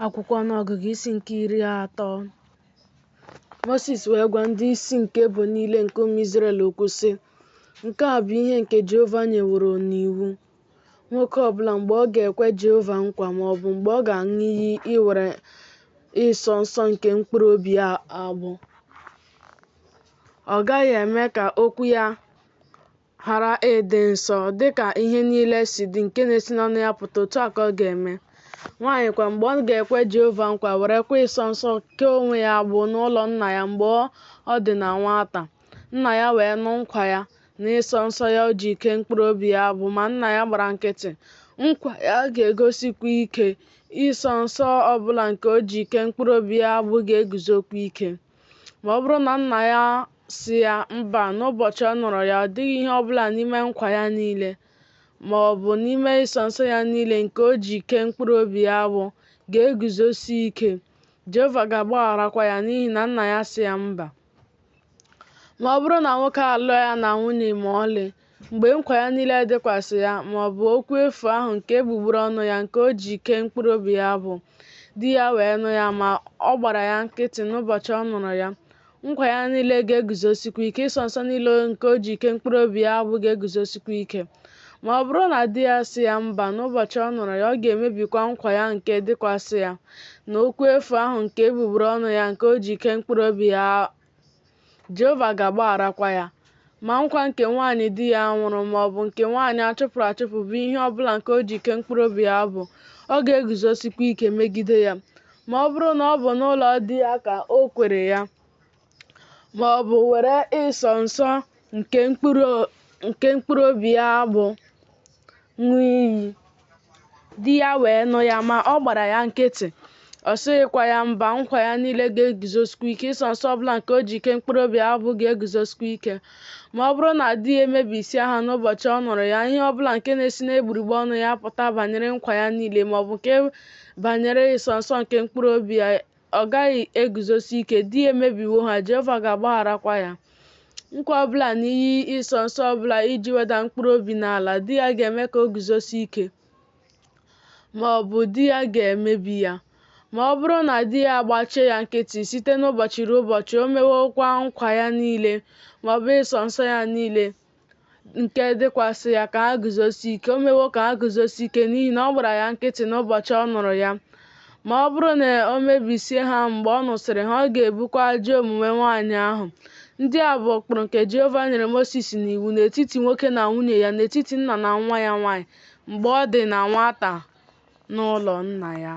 Akwụkwọ ọnụọgụgụ isi nke 30. Mosis wee gwa ndị isi nke ebo niile nke ụmụ Izrel okwu sị, nke a bụ ihe nke Jehova nyeworo n'iwu. Nwoke ọbụla mgbe ọ ga-ekwe Jehova nkwa maọbụ mgbe ọ ga-aṅụ iyi iwere ịsọ nsọ nke mkpụrụ obi ya agbụ, ọ gaghị eme ka okwu ya ghara ịdị nsọ dịka ihe niile si dị nke na-esi n'ọnụ ya pụta, otu a ka ọ ga-eme. Nwaanyị kwa mgbe ọ ga-ekwe Jehova nkwa werekwa ịsọ nsọ kee onwe ya agbụ n'ụlọ nna ya mgbe ọ dị na nwata, nna ya wee nụ nkwa ya na ịsọ nsọ ya o ji kee mkpụrụ obi ya agbụ, ma nna ya gbara nkịtị, nkwa ya ga-egosikwa ike. Ịsọ nsọ ọbụla nke o ji kee mkpụrụ obi ya agbụ ga-eguzokwa ike. Ma ọ bụrụ na nna ya si ya mba n'ụbọchị ọ nụrụ ya, ọ dịghị ihe ọbụla n'ime nkwa ya niile ma ọ bụ n'ime ịsọ nsọ ya niile nke o ji kee mkpụrụ obi ya agbụ ga-eguzosi ike, Jehova ga-agbagharakwa ya n'ihi na nna ya si ya mba. Ma ọ bụrụ na nwoke alụọ ya na nwunye ma ọlị, mgbe nkwa ya niile dịkwasị ya, ma ọ bụ okwu efu ahụ nke egbugbere ọnụ ya nke o ji kee mkpụrụ obi ya agbụ, di ya wee nụ ya ma ọ gbara ya nkịtị n'ụbọchị ọ nụrụ ya, nkwa ya niile ga-eguzosikwa ike, ịsọ nsọ niile nke o ji kee mkpụrụ obi ya agbụ ga-eguzosikwa ike. Ma ọ bụrụ na di ya si ya mba n'ụbọchị ọ nụrụ ya, ọ ga-emebikwa nkwa ya nke dịkwasị ya na okwu efu ahụ nke egbugbere ọnụ ya nke o ji kee mkpụrụ obi ya, Jehova ga-agbagharakwa ya. Ma nkwa nke nwaanyị di ya nwụrụ ma ọ bụ nke nwaanyị achụpụrụ achụpụ bụ ihe ọbụla nke o ji kee mkpụrụ obi ya agbụ, ọ ga-eguzosikwa ike megide ya. Ma ọ bụrụ na ọ bụ n'ụlọ di ya ka o kwere ya, ma ọ bụ were ịsọ nsọ nke mkpụrụ obi ya agbụ ṅụọ iyi, di ya wee nụ ya ma ọ gbara ya nkịtị, ọ sịghịkwa ya mba, nkwa ya niile ga-eguzosikwa ike, ịsọ nsọ ọbụla nke o ji kee mkpụrụ obi ya agbụ ga-eguzosikwa ike. Ma ọ bụrụ na di ya emebisia ha n'ụbọchị ọ nụrụ ya, ihe ọbụla nke na-esi n'egbugbere ọnụ ya pụta banyere nkwa ya niile ma ọ bụ nke banyere ịsọ nsọ nke mkpụrụ obi ya, ọ gaghị eguzosi ike, di ya emebiwo ha, Jehova ga-agbagharakwa ya. Nkwa ọbụla na iyi ịsọ nsọ ọbụla iji weda mkpụrụ obi n'ala, di ya ga-eme ka o guzosie ike ma ọ bụ di ya ga-emebi ya. Ma ọ bụrụ na di ya agbachie ya nkịtị site n'ụbọchị ruo ụbọchị, o mewokwa nkwa ya niile ma ọ bụ ịsọ nsọ ya niile nke dịkwasị ya ka ha guzosie ike, o mewo ka ha guzosie ike n'ihi na ọ gbara ya nkịtị n'ụbọchị ọ nụrụ ya. Ma ọ bụrụ na o mebisie ha mgbe ọ nụsịrị ha, ọ ga-ebukwa ajọ omume nwaanyị ahụ. Ndị a bụ ụkpụrụ nke Jehova nyere Mosis n'iwu n'etiti nwoke na nwunye ya, n'etiti nna na nwa ya nwaanyị mgbe ọ dị na nwata n'ụlọ nna ya.